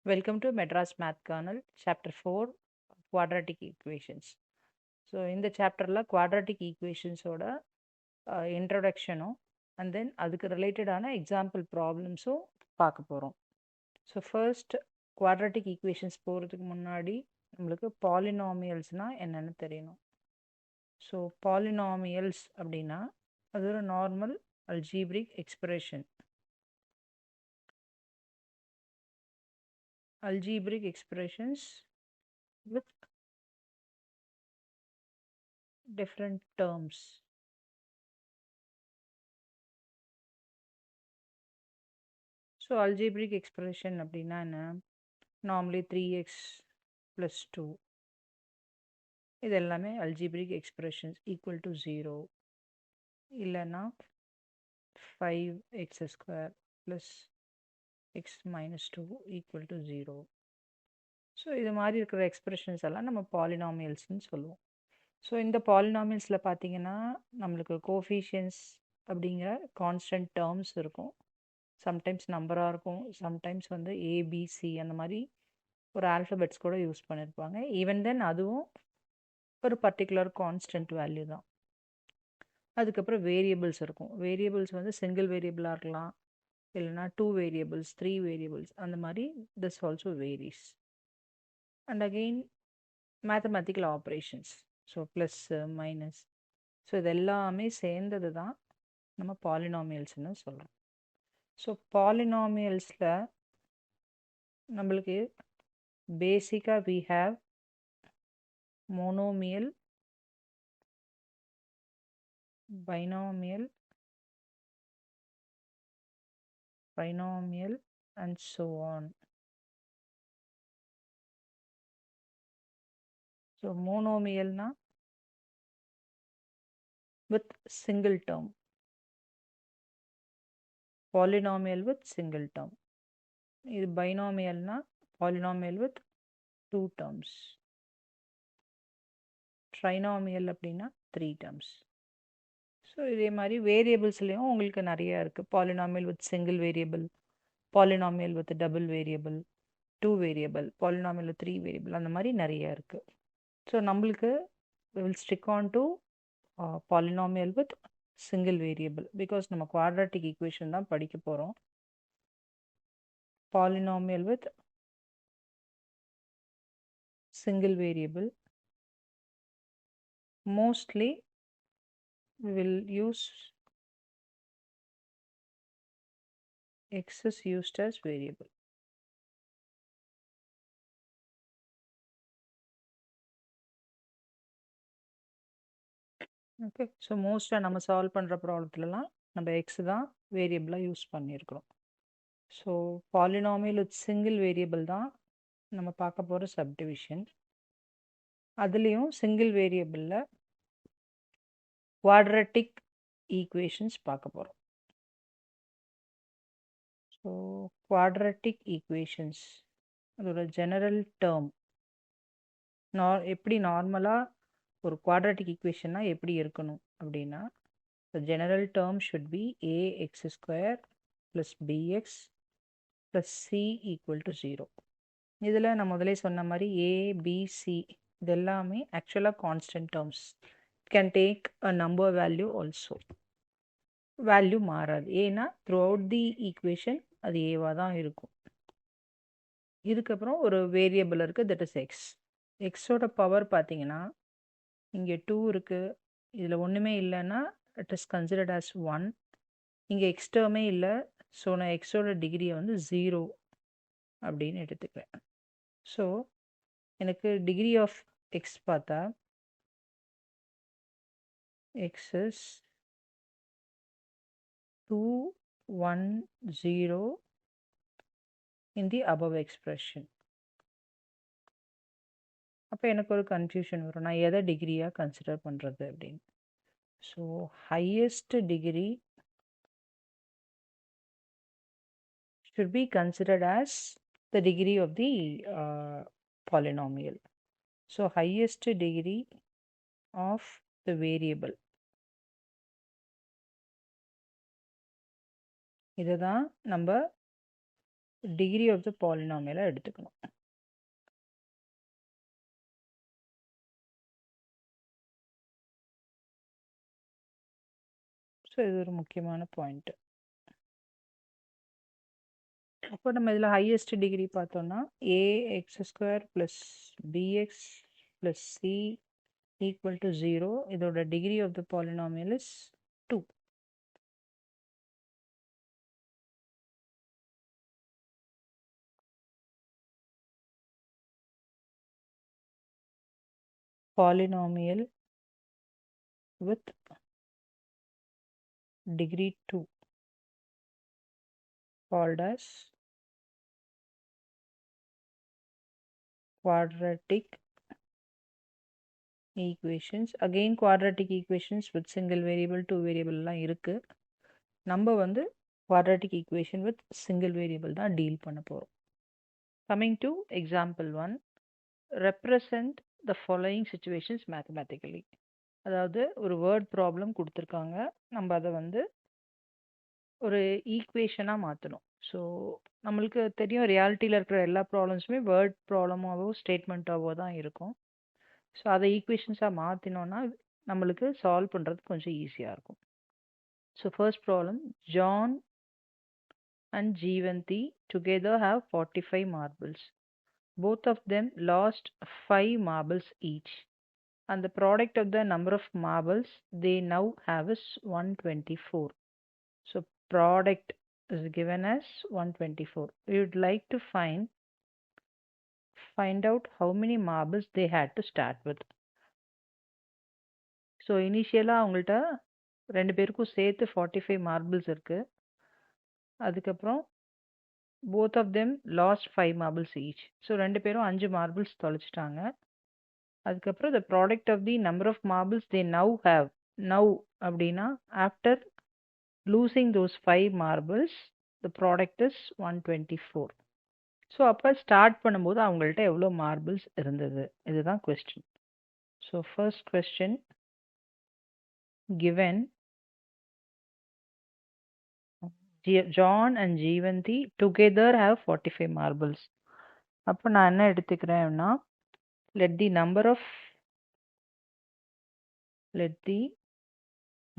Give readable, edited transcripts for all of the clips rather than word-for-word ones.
Welcome to Madras Math Kernel, Chapter 4, Quadratic Equations. So, இந்த சாப்டரில் quadratic ஈக்குவேஷன்ஸோட இன்ட்ரொடக்ஷனும் and then அதுக்கு ரிலேட்டடான எக்ஸாம்பிள் ப்ராப்ளம்ஸும் பார்க்க போகிறோம். ஸோ ஃபர்ஸ்ட் குவாட்ராட்டிக் ஈக்குவேஷன்ஸ் போகிறதுக்கு முன்னாடி நம்மளுக்கு பாலினாமியல்ஸ்னால் என்னென்னு தெரியணும். ஸோ பாலினாமியல்ஸ் அப்படின்னா அது ஒரு normal algebraic expression. Algebraic expressions with different terms. So algebraic expression அப்படின்னா என்ன? Normally 3x plus 2. இது எல்லாமே algebraic expressions equal to 0. இல்லைன்னா 5x square plus x minus 2 equal to 0. So இது மாதிரி இருக்கிற எக்ஸ்பிரஷன்ஸ் எல்லாம் நம்ம பாலினாமியல்ஸ்ன்னு சொல்லுவோம். ஸோ இந்த பாலினாமியல்ஸில் பார்த்தீங்கன்னா நம்மளுக்கு கோஃபிஷியன்ஸ் அப்படிங்கிற கான்ஸ்டன்ட் டேர்ம்ஸ் இருக்கும். சம்டைம்ஸ் நம்பராக இருக்கும், சம்டைம்ஸ் வந்து ஏபிசி அந்த மாதிரி ஒரு ஆல்ஃபபெட்ஸ் கூட யூஸ் பண்ணியிருப்பாங்க. ஈவன் தென் அதுவும் ஒரு பர்டிகுலர் கான்ஸ்டன்ட் வேல்யூ தான். அதுக்கப்புறம் வேரியபிள்ஸ் இருக்கும். வேரியபிள்ஸ் வந்து சிங்கிள் வேரியபிளாக இருக்கலாம், இல்லைனா 2 வேரியபிள்ஸ், 3 வேரியபிள்ஸ், அந்த மாதிரி this also varies. And again mathematical operations, so plus minus, so இது எல்லாமே சேர்ந்தது தான் நம்ம பாலினாமியல்ஸ்னு சொல்கிறோம். ஸோ பாலினாமியல்ஸில் நம்மளுக்கு பேசிக்காக we have monomial, binomial, trinomial and so on. So monomial na with single term, polynomial with single term. இது binomial na polynomial with 2 terms. Trinomial அப்படின்னா 3 terms. ஸோ இதே மாதிரி வேரியபிள்ஸ்லேயும் உங்களுக்கு நிறையா இருக்குது. Polynomial with single variable, polynomial with double variable, 2 variable, polynomial with 3 variable, அந்த மாதிரி நிறையா இருக்குது. ஸோ நம்மளுக்கு we will stick on to polynomial with single variable because நம்ம quadratic equation தான் படிக்க போகிறோம். Polynomial with single variable, mostly we will use x is used as variable. Okay, so மோஸ்ட்டாக நம்ம சால்வ் பண்ணுற ப்ராப்ளத்துலலாம் நம்ம எக்ஸ் தான் வேரியபிளாக யூஸ் பண்ணியிருக்கிறோம். So polynomial with single variable தான் நம்ம பார்க்க போகிற சப்டிவிஷன். அதுலேயும் சிங்கிள் வேரியபிளில் குவாட்ராட்டிக் ஈக்குவேஷன்ஸ் பார்க்க போகிறோம். ஸோ குவாட்ராட்டிக் ஈக்குவேஷன்ஸ் அதோட ஜெனரல் டேர்ம் எப்படி நார்மலாக ஒரு குவாட்ராட்டிக் ஈக்குவேஷன்னா எப்படி இருக்கணும் அப்படின்னா, the general term should be ax square plus bx plus c equal to 0. இதில் நான் முதலே சொன்ன மாதிரி a, b, c இது எல்லாமே ஆக்சுவலாக constant terms. Can take a number value also. Value மாறாது, ஏன்னா த்ரூ அவுட் தி ஈக்குவேஷன் அது ஏவாக தான் இருக்கும். இதுக்கப்புறம் ஒரு வேரியபிள் இருக்குது, தட் இஸ் எக்ஸ். எக்ஸோட பவர் பார்த்தீங்கன்னா இங்கே 2 இருக்குது, இதில் ஒன்றுமே இல்லைன்னா இட் இஸ் கன்சிடர்ட் ஆஸ் 1. இங்கே எக்ஸ் டேர்மே இல்லை, ஸோ நான் எக்ஸோட டிகிரியை வந்து 0 அப்படின்னு எடுத்துக்கிறேன். ஸோ எனக்கு டிகிரி ஆஃப் எக்ஸ் பார்த்தா X is 2, 1, 0 in the above expression. அப்போ எனக்கு ஒரு கன்ஃபியூஷன் வரும், நான் எதை டிகிரியாக கன்சிடர் பண்ணுறது அப்படின்னு. So highest degree should be considered as the degree of the polynomial. So highest degree of the variable, இதுதான் நம்ம டிகிரி ஆஃப் த பாலினாமியலை எடுத்துக்கணும். ஸோ இது ஒரு முக்கியமான பாயிண்ட்டு. அப்போ நம்ம இதில் ஹையஸ்ட் டிகிரி பார்த்தோம்னா ax² + bx + c equal to 0. இதோட degree of the polynomial is 2. Polynomial with degree 2 called as quadratic equations. Again quadratic equations with single variable, two variable எல்லாம் இருக்கு. நம்ம வந்து quadratic equation with single variable தான் deal பண்ண போறோம். Coming to example 1, represent the following situations mathematically. அதாவது ஒரு word problem கொடுத்துருக்காங்க, நம்ம அதை வந்து ஒரு ஈக்குவேஷனாக மாற்றணும். ஸோ நம்மளுக்கு தெரியும் ரியாலிட்டியில் இருக்கிற எல்லா ப்ராப்ளம்ஸுமே வேர்ட் ப்ராப்ளமாகவோ ஸ்டேட்மெண்ட்டாகவோ தான் இருக்கும். ஸோ அதை ஈக்குவேஷன்ஸாக மாற்றினோன்னா நம்மளுக்கு சால்வ் பண்ணுறது கொஞ்சம் ஈஸியாக இருக்கும். So first problem, John and Jeevanti together have 45 marbles. Both of them lost 5 marbles each. And the product of the number of marbles they now have is 124. So product is given as 124. We would like to find out how many marbles they had to start with. So initially அவங்கள்ட்ட ரெண்டு பேருக்கும் சேர்த்து 45 marbles இருக்கு. அதுக்கப்புறம் both of them lost 5 marbles each. So ரெண்டு பேரும் 5 marbles தொலைச்சிட்டாங்க. அதுக்கப்புறம் the product of the number of marbles they now have. Now அப்படின்னா after losing those 5 marbles, the product is 124. So அப்போ ஸ்டார்ட் பண்ணும்போது அவங்கள்ட்ட எவ்வளோ மார்பிள்ஸ் இருந்தது, இதுதான் question. So first question, given John and Jeevanti together have 45 marbles. அப்போ நான் என்ன எடுத்துக்கிறேன்னா, let the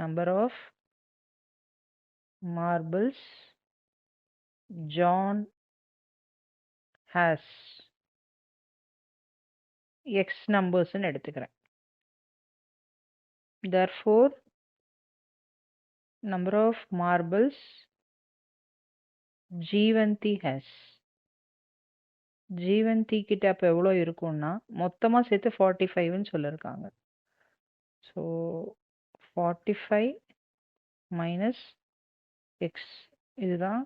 number of marbles John has x numbers ன்னு எடுத்துக்கிறேன். Therefore number of marbles Jeevanti has. Jeevanthi கிட்ட அப்போ எவ்வளோ இருக்கும்னா மொத்தமாக சேர்த்து 45ன்னு சொல்லியிருக்காங்க. ஸோ 45 மைனஸ் எக்ஸ், இதுதான்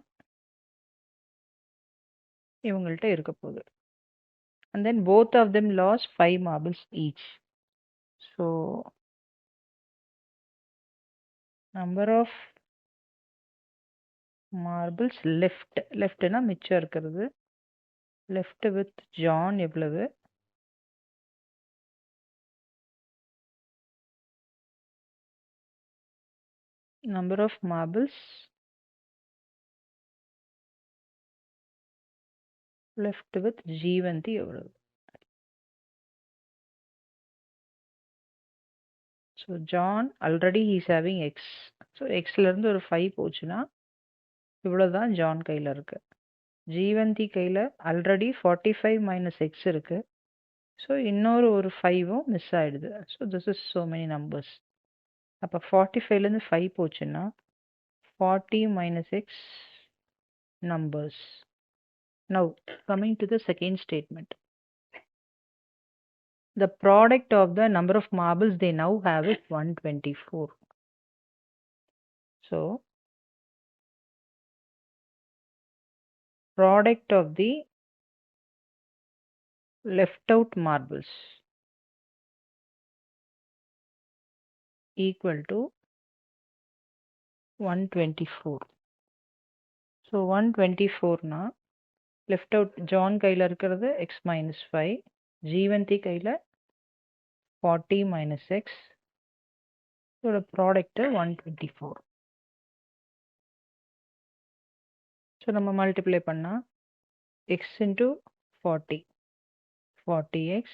இவங்கள்ட்ட இருக்க போகுது. And then both of them lost 5 marbles each. So number of marbles leftனா மிச்சம் இருக்கிறது. left with John எவ்வளவு, number of marbles left with Jeevanti எவ்வளவு. So John already he is having x. So xல இருந்து ஒரு 5 போச்சுன்னா இவ்வளவுதான் ஜான் கையில் இருக்கு. ஜீவந்தி கையில் ஆல்ரெடி 45 மைனஸ் எக்ஸ் இருக்கு. ஸோ இன்னொரு ஒரு 5ம் மிஸ் ஆயிடுது. So this is so many numbers. அப்போ 45லேருந்து 5 போச்சுன்னா 40 minus x numbers. Now coming to the second statement, the product of the number of marbles they now have is 124. So product of the left out marbles equal to 124. So 124 na left out John கையில் இருக்கிறது x minus 5, Jeevanthi கையில் 40 minus x, இதோட product 124. So நம்ம multiply பண்ணால் x into 40. 40x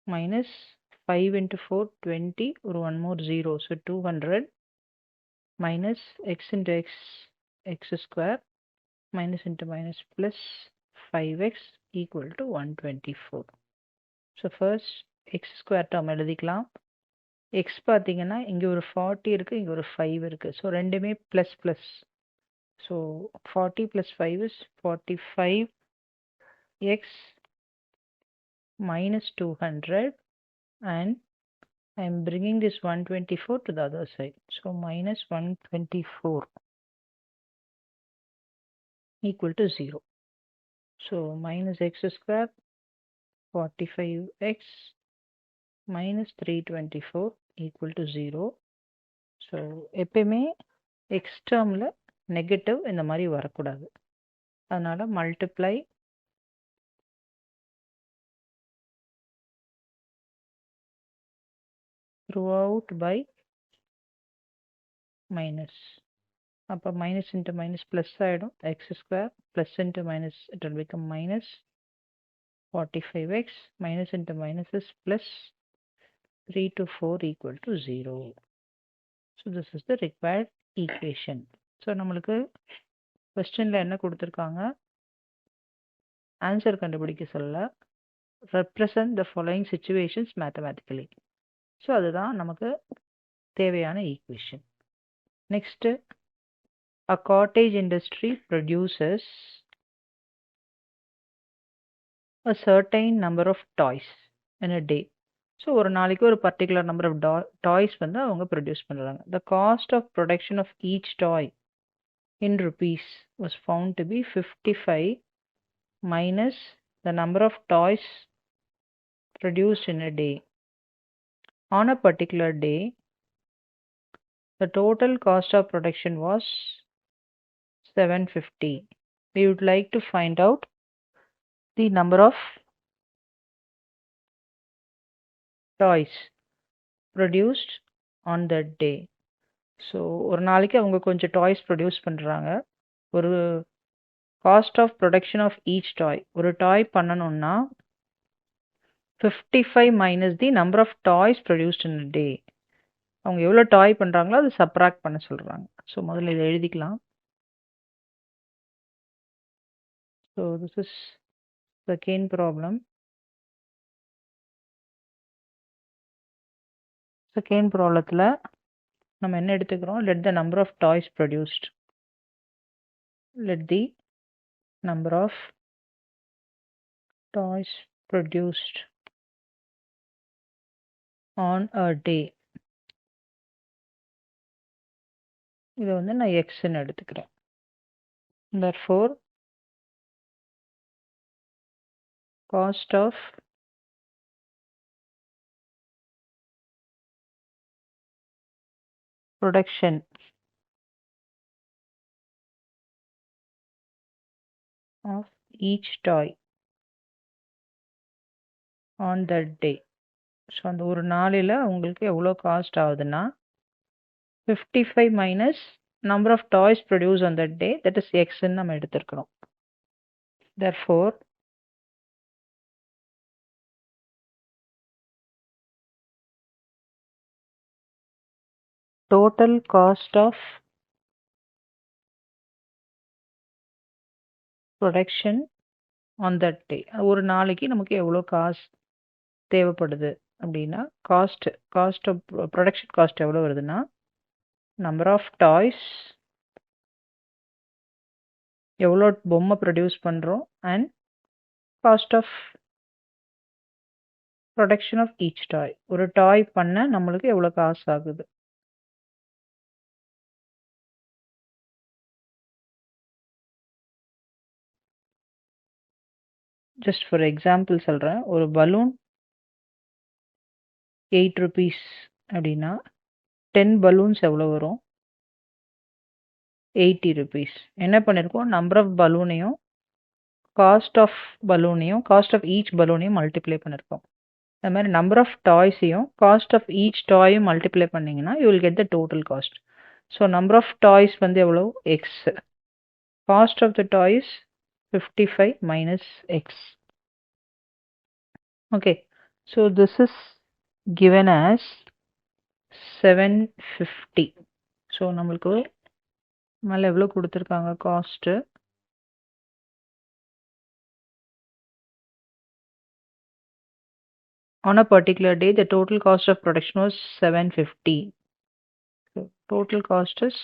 minus 5 into 4, 20, or one more 0. So 200 minus x into x square minus into minus plus 5x equal to 124. So first x square term எழுதிக்கலாம். x பார்த்தீங்கன்னா இங்க ஒரு 40 இருக்கு, இங்க ஒரு 5 இருக்கு. ஸோ ரெண்டுமே plus plus. So 40 plus 5 is 45x minus 200, and I am bringing this 124 to the other side. So minus 124 equal to 0. So minus x square 45x minus 324 equal to 0. So எப்பயுமே x termல negative இந்த மாதிரி வரக்கூடாது. அதனால multiply throughout by minus. அப்போ minus into minus plus ஆயிடும். x square plus into minus, it will become minus 45x minus into minus is plus 3 to 4 equal to 0. So this is the required equation. So நம்மளுக்கு questionல என்ன கொடுத்திருக்காங்க, answer கண்டுபிடிக்க சொல்ல, represent the following situations mathematically. So அதுதான் நமக்கு தேவையான equation. Next, a cottage industry produces a certain number of toys in a day. So ஒரு நாளைக்கு ஒரு particular number of toys வந்து அவங்க produce பண்றாங்க. The cost of production of each toy in rupees was found to be 55 minus the number of toys produced in a day. On a particular day, the total cost of production was 750. We would like to find out the number of toys produced on that day. So ஒரு நாளைக்கு அவங்க கொஞ்சம் toys produce பண்ணுறாங்க. ஒரு cost of production of each toy, ஒரு toy பண்ணணும்னா 55 minus the number of toys produced in a day. அவங்க எவ்வளோ டாய் பண்ணுறாங்களோ அது சப்ராக்ட் பண்ண சொல்கிறாங்க. ஸோ முதல்ல இதை எழுதிக்கலாம். So this is second problem. Second ப்ராப்ளத்தில் நம்ம என்ன எடுத்துக்கிறோம், let the number of toys produced, let the number of toys produced on a day. இதை வந்து நான் எக்ஸ்ன்னு எடுத்துக்கிறேன். therefore cost of production of each toy on that day. So அந்த ஒரு நாளில் உங்களுக்கு எவ்வளோ காஸ்ட் ஆகுதுன்னா 55 minus number of toys produce on that day, that is எக்ஸ்ன்னு நம்ம எடுத்துருக்கிறோம். therefore total cost of production on that day, ஒரு நாளைக்கு நமக்கு எவ்வளோ காசு தேவைப்படுது அப்படின்னா காஸ்ட் ஆஃப் ப்ரொடக்ஷன் காஸ்ட் எவ்வளோ வருதுன்னா நம்பர் ஆஃப் டாய்ஸ், எவ்வளோ பொம்மை ப்ரொடியூஸ் பண்ணுறோம், and cost of production of each toy, ஒரு டாய் பண்ண நம்மளுக்கு எவ்வளோ காசு ஆகுது. ஜஸ்ட் ஃபார் எக்ஸாம்பிள் சொல்கிறேன், ஒரு பலூன் 8 rupees அப்படின்னா 10 பலூன்ஸ் எவ்வளோ வரும், 80 rupees. என்ன பண்ணியிருக்கோம், நம்பர் ஆஃப் பலூனையும் காஸ்ட் ஆஃப் ஈச் பலூனையும் மல்டிப்ளை பண்ணியிருக்கோம். அது மாதிரி நம்பர் ஆஃப் டாய்ஸையும் காஸ்ட் ஆஃப் ஈச் டாயும் மல்டிப்ளை பண்ணிங்கன்னா you will get the total cost. So number of toys வந்து எவ்வளோ, x, cost of the toys 55 minus x. Okay, so this is given as 750. So நம்மளுக்கு மேலே எவ்வளோ கொடுத்துருக்காங்க cost? On a particular day, the total cost of production was 750. So total cost is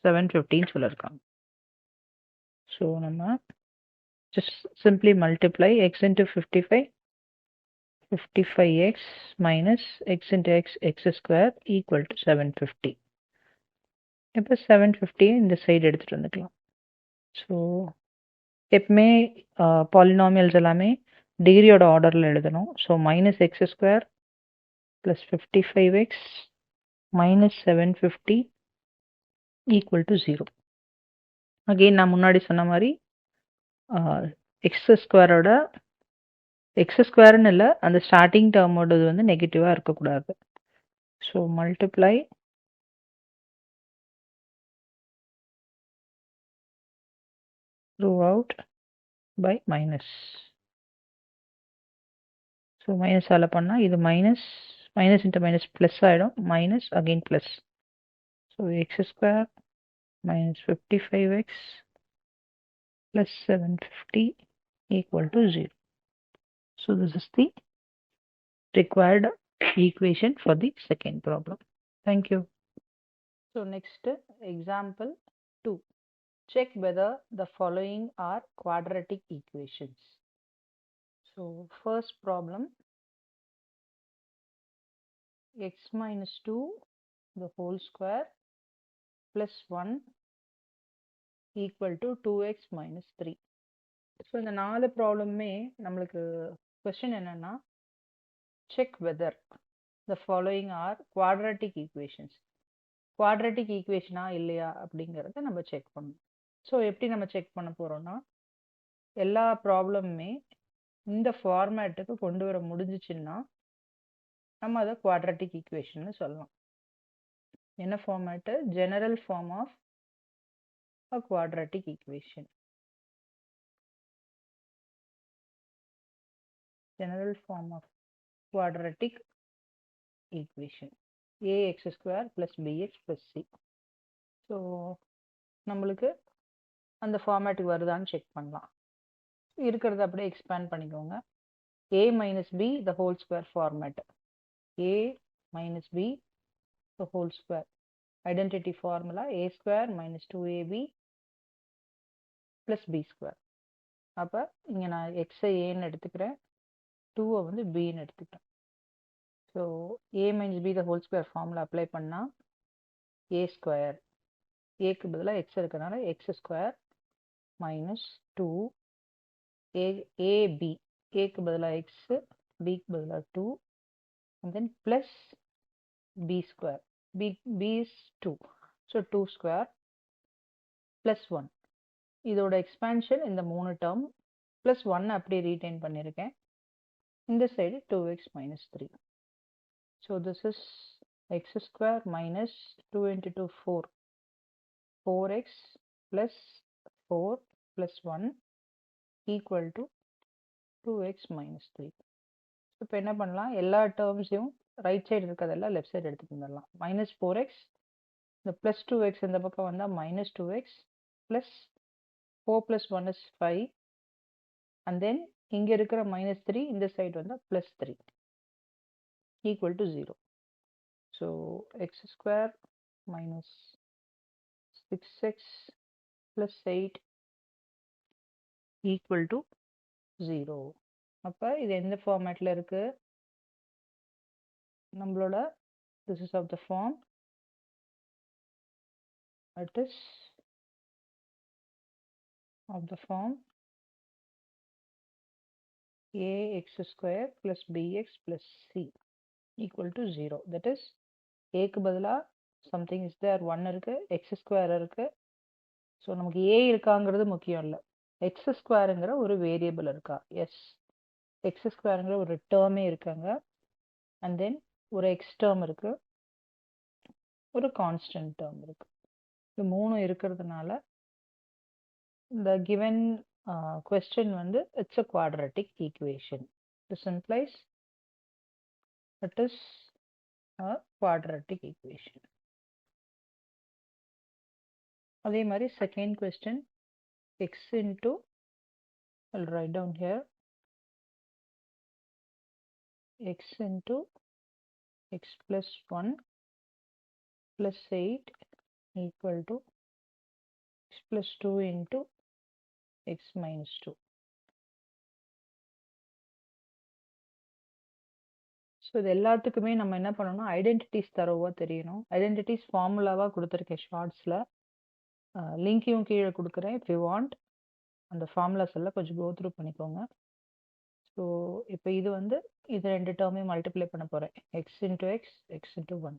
750 சொல்லிருக்காங்க. So நம்ம just simply multiply x into 55, 55x minus x into x square equal to 750. இப்போ 750 இந்த side எடுத்துட்டு வந்துக்கலாம். ஸோ எப்பவுமே polynomials எல்லாமே டிகிரியோட ஆர்டரில் எழுதணும். So minus X square plus 55x minus 750 equal to 0. Again நான் முன்னாடி சொன்ன மாதிரி எக்ஸ் ஸ்கொயரோட எக்ஸ் ஸ்கொயர்னு இல்லை, அந்த ஸ்டார்டிங் டேர்மோடது வந்து நெகட்டிவாக இருக்கக்கூடாது. So multiply throughout by minus. So minus ஆல பண்ணா இது minus into minus plus ஆயிடும், minus again plus. So x square minus 55x plus 750 equal to 0. So this is the required equation for the second problem. Thank you. So next example 2. Check whether the following are quadratic equations. So first problem, x minus 2 the whole square plus 1 equal to 2x minus 3. So இந்த 4 ப்ராப்ளமே நம்மளுக்கு question என்னன்னா, check whether the following are quadratic equations. quadratic equation இல்லையா அப்படிங்கிறத நம்ம check பண்ணணும். So எப்படி நம்ம செக் பண்ண போறோம்னா, எல்லா ப்ராப்ளமுமே இந்த ஃபார்மேட்டுக்கு கொண்டு வர முடிஞ்சிச்சுன்னா நம்ம அதை குவாட்ரட்டிக் ஈக்குவேஷன் சொல்லலாம். என்ன format? General form of a quadratic equation. General form of quadratic equation ax square plus bx plus c. So நம்மளுக்கு அந்த ஃபார்மேட்டுக்கு வருதான்னு செக் பண்ணலாம். இருக்கிறத அப்படியே எக்ஸ்பேண்ட் பண்ணிக்கோங்க. a minus b the whole square format, a minus b the whole square. Identity formula a square minus 2ab plus b square. அப்போ இங்கே நான் எக்ஸை ஏன்னு எடுத்துக்கிறேன், 2வை வந்து பின்னு எடுத்துக்கிறேன். So a minus b the whole square formula apply பண்ணால் a square, ஏக்கு பதிலாக எக்ஸ் இருக்கிறதுனால எக்ஸ் ஸ்கொயர் மைனஸ் 2 ab, ஏக்கு பதிலாக எக்ஸ், பிக்கு பதிலாக 2, and then plus b square, b is 2, so 2 square plus 1. இதோட எக்ஸ்பேன்ஷன் இந்த 3 டேர்ம் plus 1 அப்படியே ரீடைன் பண்ணியிருக்கேன். இந்த side 2x minus 3. So this is x square minus 2 into 2 4, 4x plus 4 plus 1 equal to 2x minus 3. இப்போ என்ன பண்ணலாம், எல்லா டேர்ம்ஸையும் right side இருக்கிறதெல்லாம் லெஃப்ட் சைடு எடுத்துட்டு வந்துடலாம். மைனஸ் 4x, இந்த ப்ளஸ் 2x இந்த பக்கம் வந்தால் minus 2x plus 4 plus 1 is 5, and then இங்கே இருக்கிற மைனஸ் 3 இந்த சைடு வந்தால் plus 3 equal to 0. So X square minus 6x plus 8 equal to 0. அப்போ இது எந்த ஃபார்மேட்டில் இருக்குது? நம்மளோட this is of the form, it is of the form ax square plus bx plus c equal to 0. That is a க்கு பதிலா something is there, 1 இருக்கு, x square இருக்கு. ஸோ நமக்கு a இருக்காங்கிறது முக்கியம் இல்லை, x ஸ்கொயருங்கிற ஒரு வேரியபிள் இருக்கா, எஸ், x ஸ்கொயருங்கிற ஒரு டேர்மே இருக்காங்க, அண்ட் தென் ஒரு எக்ஸ் டேர்ம் இருக்கு, ஒரு கான்ஸ்டன்ட் டேர்ம் இருக்கு. இது 3 இருக்கிறதுனால இந்த கிவன் question வந்து it's a quadratic equation. This implies it is a quadratic equation. அதே மாதிரி second question, x into, I'll write down here, x into x plus 1 plus 8 equal to x plus 2 into x minus 2. So இது எல்லாத்துக்குமே நம்ம என்ன பண்ணணும், identities தரோவா தெரியணும். Identities ஃபார்முலாவாக கொடுத்துருக்கேன் ஷார்ட்ஸில், லிங்கையும் கீழே கொடுக்குறேன். இஃப் யூ வாண்ட் அந்த ஃபார்முலாஸ் எல்லாம் கொஞ்சம் கோ த்ரூ பண்ணிக்கோங்க. ஸோ இப்போ இது வந்து இது ரெண்டு டேர்மையும் மல்டிப்ளை பண்ண போகிறேன். X into X, X into 1.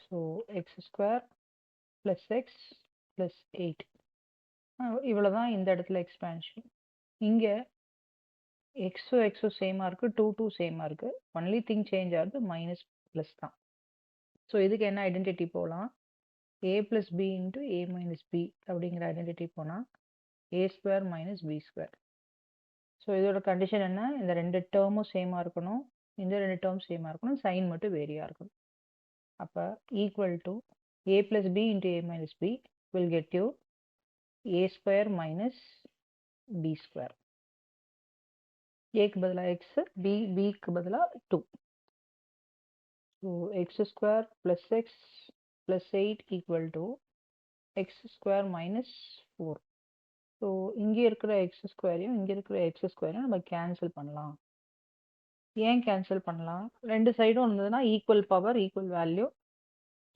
So X square plus X plus 8. இவ்வளோ தான் இந்த இடத்துல எக்ஸ்பேன்ஷன். இங்கே எக்ஸும் எக்ஸும் சேமாக இருக்குது, 2 சேமாக இருக்குது. ஒன்லி திங் சேஞ்ச் ஆகுது மைனஸ் ப்ளஸ் தான். ஸோ இதுக்கு என்ன ஐடென்டிட்டி போகலாம், a plus b into a minus b அப்படிங்கிற ஐடென்டிட்டி போனால் a square minus B square. So இதோட கண்டிஷன் என்ன, இந்த ரெண்டு டேர்மும் சேமாக இருக்கணும், இந்த ரெண்டு டேர்ம் சேமாக இருக்கணும், சைன் மட்டும் வேரியாக இருக்கணும். அப்போ equal to a plus b into a minus b will get you a square minus b square. ஏக்கு பதிலாக எக்ஸ், பிக்கு பதிலாக 2. So X square plus X plus 8 equal to X square minus 4. So இங்கே இருக்கிற X ஸ்கொயரையும் இங்கே இருக்கிற X ஸ்கொயரையும் நம்ம cancel பண்ணலாம். ஏன் கேன்சல் பண்ணலாம், ரெண்டு சைடும் இருந்ததுன்னா equal power equal value,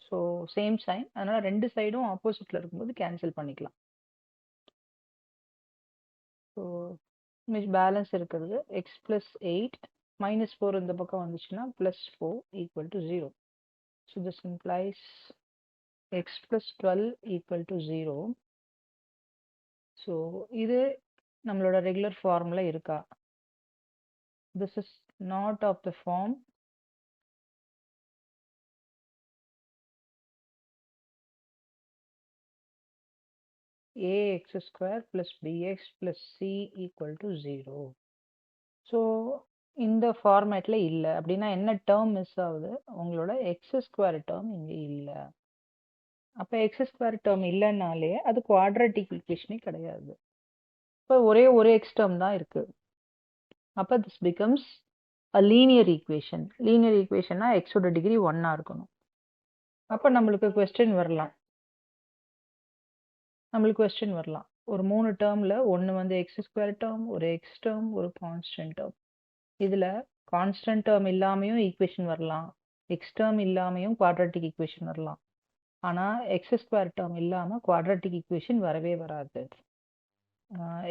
so same sign, அதனால் ரெண்டு சைடும் ஆப்போசிட்டில் இருக்கும்போது கேன்சல் பண்ணிக்கலாம். ஸோ பேலன்ஸ் இருக்கிறது எக்ஸ் ப்ளஸ் 8 மைனஸ் 4 இந்த பக்கம் வந்துச்சுன்னா plus 4 equal to 0. So this implies X plus 12 equal to 0. So இது நம்மளோட ரெகுலர் ஃபார்முலா இருக்கா, this is not of the form ax square plus bx plus c equal to 0. So இந்த ஃபார்மேட்டில் இல்லை அப்படின்னா என்ன டேர்ம் மிஸ் ஆகுது, உங்களோட எக்ஸ் ஸ்கொயர் டேர்ம் இங்கே இல்லை. அப்போ எக்ஸ் ஸ்கொயர் டேர்ம் இல்லைன்னாலே அது குவாட்ராட்டிக் ஈக்குவேஷனே கிடையாது. இப்போ ஒரே ஒரு எக்ஸ் டேர்ம் தான் இருக்குது. அப்போ this becomes a linear equation. Linear ஈக்குவேஷன்னா எக்ஸோட டிகிரி 1 இருக்கணும். அப்போ நம்மளுக்கு கொஸ்டின் வரலாம், ஒரு 3 டேர்மில் ஒன்று வந்து எக்ஸ் ஸ்கொயர் டேர்ம், ஒரு எக்ஸ் டேர்ம், ஒரு கான்ஸ்டன்ட் டேர்ம். இதில் கான்ஸ்டன்ட் டேர்ம் இல்லாமையும் ஈக்குவேஷன் வரலாம், எக்ஸ் டேர்ம் இல்லாமையும் குவாட்ராட்டிக் ஈக்குவேஷன் வரலாம். ஆனால் எக்ஸ் ஸ்கொயர் டேர்ம் இல்லாமல் குவாட்ராட்டிக் ஈக்குவேஷன் வரவே வராது.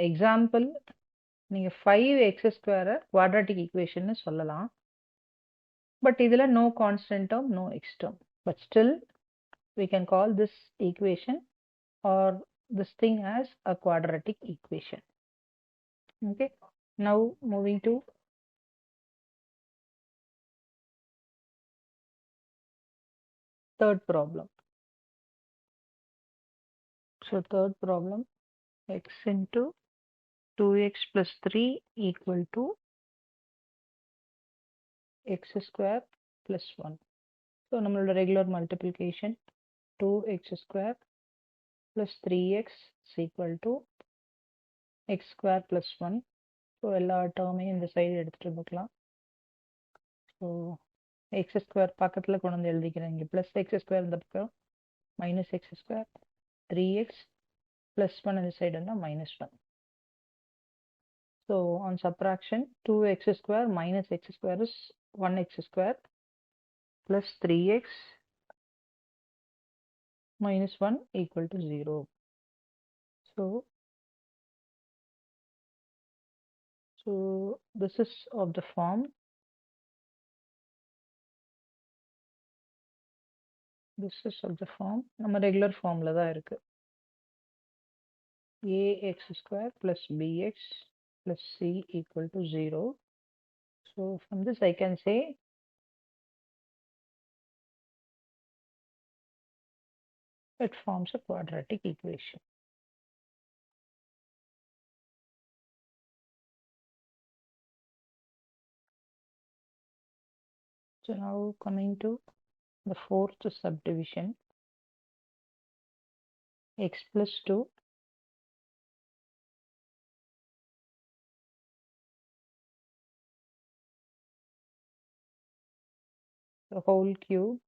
எக்ஸாம்பிள், நீங்கள் 5x ஸ்கொயரை குவாட்ராட்டிக் ஈக்குவேஷன்னு சொல்லலாம். பட் இதில் no constant term, no X term. But still we can call this equation or this thing as a quadratic equation. Okay, now moving to third problem. So third problem, x into 2x plus 3 equal to x square plus 1. So நம்மளோட regular multiplication, 2x square plus 3x is equal to x square plus 1. So எல்லா டேர்மையும் இந்த side எடுத்துகிட்டு வந்துக்கலாம். So X square பக்கத்தில் கொண்டு வந்து எழுதிக்கிறேன், இங்கே ப்ளஸ் எக்ஸ் ஸ்கொயர் இந்த பக்கம் minus X square, 3x plus 1 இந்த சைடு இருந்தால் minus 1. So on subtraction 2x square minus x square is 1x square plus 3x minus 1 equal to 0. So this is of the form நம்ம regular ஃபார்ம்ல தான் இருக்கு. ax square plus bx plus c equal to 0. So from this I can say it forms a quadratic equation. So now coming to the fourth subdivision, x plus 2 the whole cube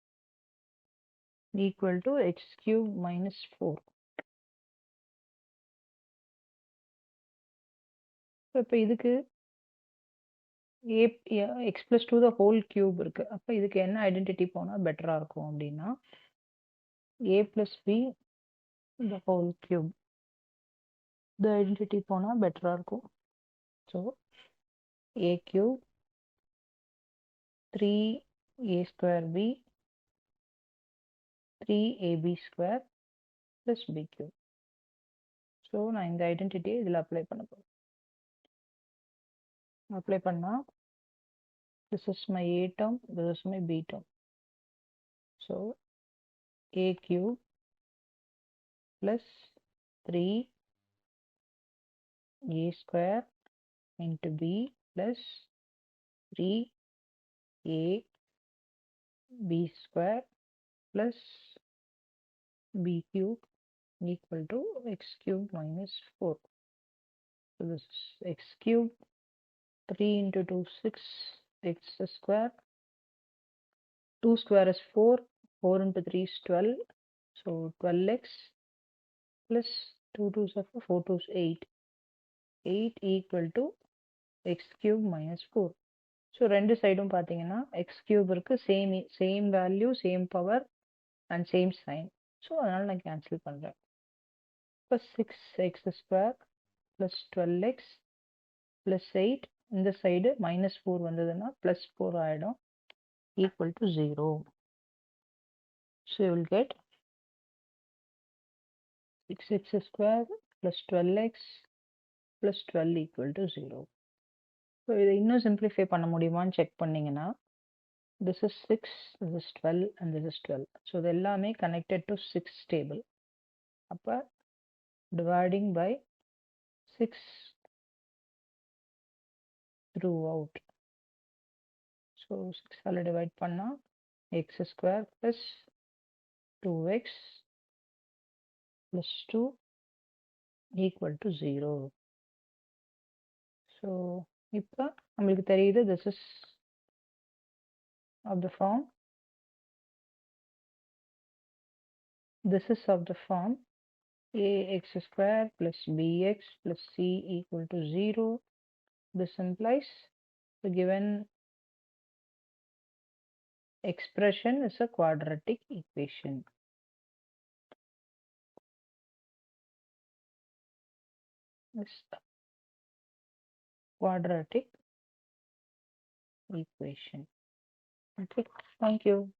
equal to x cube minus 4. இப்போ இதுக்கு x plus 2 the whole cube இருக்கு. அப்போ இதுக்கு என்ன identity போனால் பெட்டராக இருக்கும் அப்படின்னா a plus b the whole cube the identity போனால் பெட்டராக இருக்கும். So a cube 3a square b 3ab square plus b cube. So நான் இந்த ஐடென்டிட்டியை இதில் அப்ளை பண்ண போகிறேன். அப்ளை பண்ணால் this is my a term, this is my b term. So a cube plus 3a square into b plus 3ab square plus b cube equal to x cube minus 4. So this is x cube 3 into 2 6 x square 2 square is 4 4 into 3 is 12, so 12x plus 2 2s are 4 2s 8 8 equal to x cube minus 4. So ரெண்டு சைடும் பார்த்தீங்கன்னா X cube இருக்கு same value same power and same sign. So அதனால் நான் cancel பண்ணுறேன். இப்போ 6x square plus 12x plus 8 இந்த side minus 4 வந்ததுன்னா ப்ளஸ் 4 ஆகிடும் equal to 0. So you will get 6x square plus 12x plus 12 equal to 0. So இதை இன்னும் simplify பண்ண முடியுமான்னு செக் பண்ணிங்கன்னா this is 6, this is 12 and this is 12. So இது எல்லாமே connected to 6 table. அப்போ dividing by 6 throughout. So 6 all divide பண்ணால் x square plus 2x plus 2 equal to 0. So இப்போ நம்மளுக்கு தெரியுது this is of the form ax square plus bx plus c equal to 0. This implies the given expression is a quadratic equation. This quadratic equation. Okay, thank you.